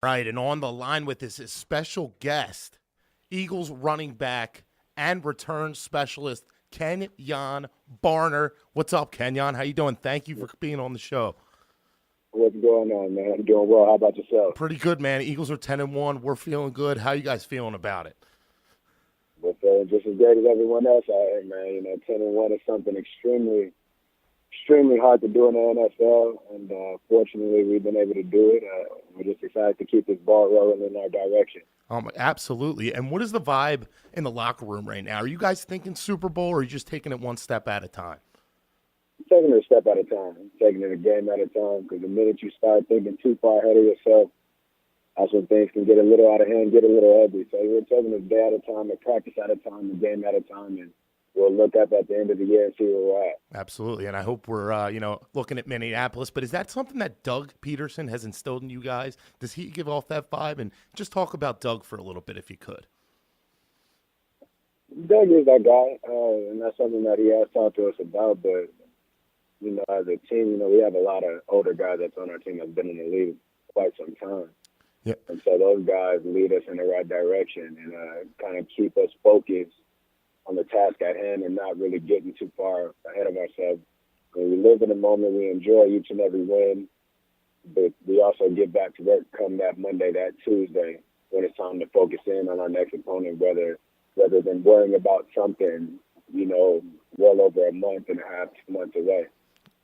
Right, and on the line with us is special guest, Eagles running back and return specialist, Kenjon Barner. What's up, Kenyon? How you doing? Thank you for being on the show. What's going on, man? I'm doing well. How about yourself? Pretty good, man. Eagles are 10-1. We're feeling good. How you guys feeling about it? We're feeling just as great as everyone else out here, man. 10-1 is something extremely hard to do in the NFL, and fortunately, we've been able to do it. We're just excited to keep this ball rolling in our direction. Absolutely. And what is the vibe in the locker room right now? Are you guys thinking Super Bowl, or are you just taking it one step at a time? Taking it a step at a time, taking it a game at a time, because the minute you start thinking too far ahead of yourself, that's when things can get a little out of hand, get a little ugly. So we're taking it a day at a time, a practice at a time, a game at a time, and we'll look up at the end of the year and see where we're at. Absolutely, and I hope we're, looking at Minneapolis. But is that something that Doug Peterson has instilled in you guys? Does he give off that vibe? And just talk about Doug for a little bit, if you could. Doug is that guy, and that's something that he has talked to us about. But as a team, we have a lot of older guys that's on our team that's been in the league quite some time. Yeah. And so those guys lead us in the right direction and kind of keep us focused on the task at hand and not really getting too far ahead of ourselves. When we live in the moment, we enjoy each and every win, but we also get back to work come that Monday, that Tuesday, when it's time to focus in on our next opponent, rather than worrying about something, well over a month and a half, 2 months away.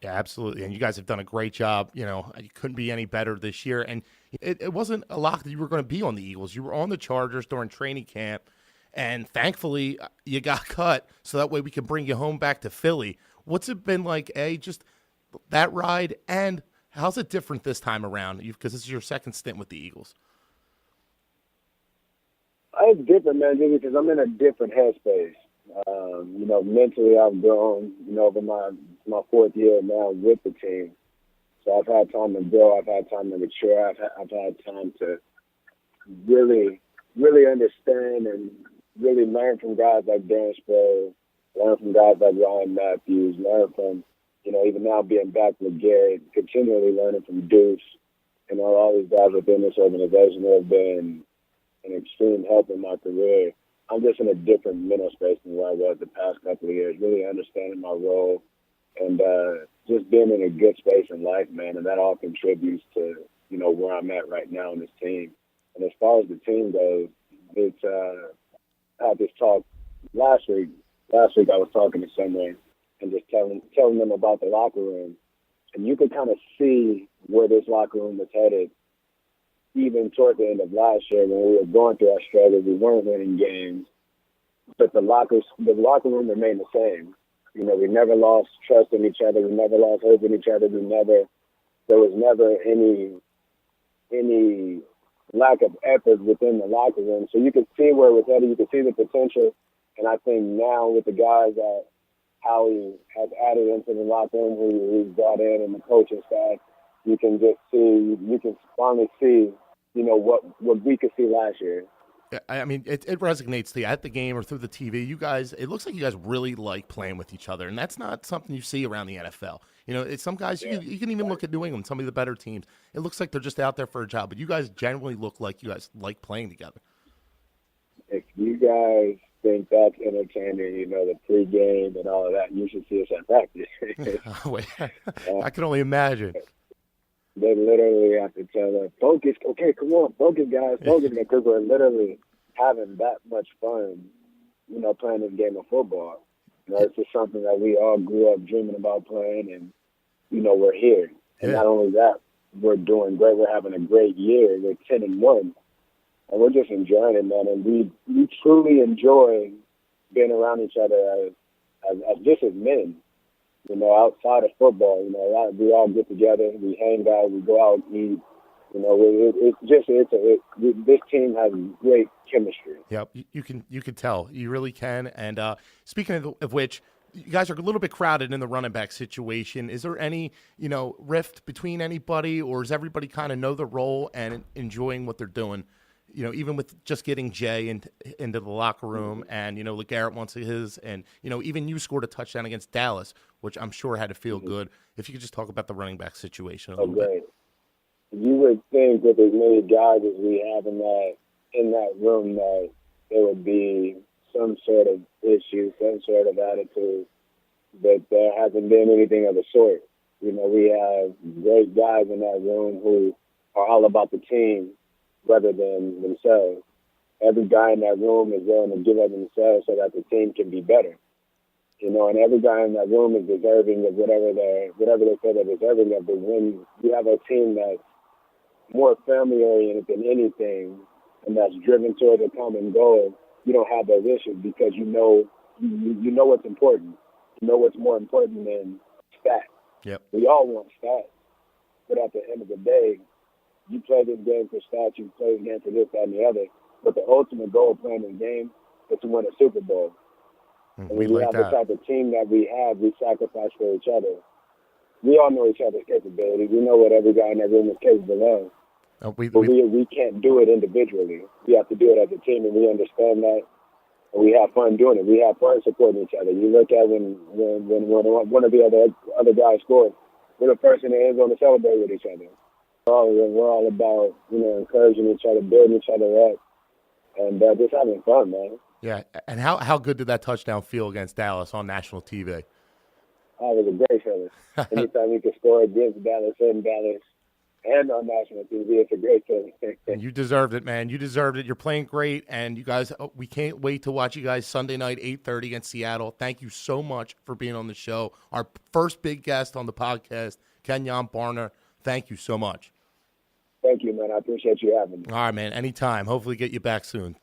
Yeah, absolutely. And you guys have done a great job. You couldn't be any better this year. And it wasn't a lock that you were going to be on the Eagles. You were on the Chargers during training camp. And thankfully, you got cut so that way we can bring you home back to Philly. What's it been like, just that ride? And how's it different this time around? Because this is your second stint with the Eagles. It's different, man, just because I'm in a different headspace. Mentally I've grown, over my fourth year now with the team. So I've had time to grow. I've had time to mature. I've had time to really, really understand and really learn from guys like Dan Sproul, learn from guys like Ryan Matthews, learn from, even now being back with Garrett, continually learning from Deuce, all these guys within this organization who have been an extreme help in my career. I'm just in a different mental space than where I was the past couple of years, really understanding my role and just being in a good space in life, man. And that all contributes to, where I'm at right now in this team. And as far as the team goes, I had this talk last week. Last week I was talking to someone and just telling them about the locker room. And you could kind of see where this locker room was headed even toward the end of last year when we were going through our struggles. We weren't winning games, but the locker room remained the same. We never lost trust in each other. We never lost hope in each other. There was never any lack of effort within the locker room. So you could see where it was headed. You could see the potential. And I think now with the guys that Howie has added into the locker room, who he's brought in, and the coaching staff, you can finally see, what we could see last year. I mean, it resonates to you at the game or through the TV. You guys, it looks like you guys really like playing with each other, and that's not something you see around the NFL. It's some guys, you can even look at New England, some of the better teams. It looks like they're just out there for a job, but you guys generally look like you guys like playing together. If you guys think that's entertaining, the pregame and all of that, you should see us at practice. Wait, I can only imagine. They literally have to tell them, focus, okay, come on, focus, guys, focus, because we're literally having that much fun, playing this game of football. It's just something that we all grew up dreaming about playing, and, we're here. And not only that, we're doing great. We're having a great year. We're 10-1, and we're just enjoying it, man. And we truly enjoy being around each other as just as men. Outside of football, we all get together, we hang out, we go out and eat. This team has great chemistry. Yep, you can tell, you really can. And speaking of which, you guys are a little bit crowded in the running back situation. Is there any rift between anybody, or does everybody kind of know the role and enjoying what they're doing? Even with just getting Jay into the locker room, and, LeGarrette wants his, and, even you scored a touchdown against Dallas, which I'm sure had to feel good. If you could just talk about the running back situation a little bit. you would think with as many guys as we have in that room that there would be some sort of issue, some sort of attitude, but there hasn't been anything of the sort. You know, we have great guys in that room who are all about the team rather than themselves. Every guy in that room is willing to give up themselves so that the team can be better. You know, and every guy in that room is deserving of whatever they feel they're deserving of. But when you have a team that's more family oriented than anything, and that's driven towards a common goal, you don't have those issues because you know what's important. You know what's more important than stats. Yep. We all want stats, but at the end of the day, you play this game for stats. You play this game for this, that, and the other. But the ultimate goal of playing the game is to win a Super Bowl. And We when you like have that. the type of team that we have, we sacrifice for each other. We all know each other's capabilities. We know what every guy in that room is capable of. But we can't do it individually. We have to do it as a team, and we understand that. And we have fun doing it. We have fun supporting each other. You look at when one of the other guys scores, we're the first in the end zone to celebrate with each other. We're all about, encouraging each other, building each other up, and just having fun, man. Yeah, and how good did that touchdown feel against Dallas on national TV? Oh, it was a great feeling. Anytime you can score against Dallas, in Dallas, and on national TV, it's a great feeling. You deserved it, man. You deserved it. You're playing great, and you guys, we can't wait to watch you guys Sunday night, 8:30 against Seattle. Thank you so much for being on the show. Our first big guest on the podcast, Kenjon Barner. Thank you so much. Thank you, man. I appreciate you having me. All right, man. Anytime. Hopefully get you back soon.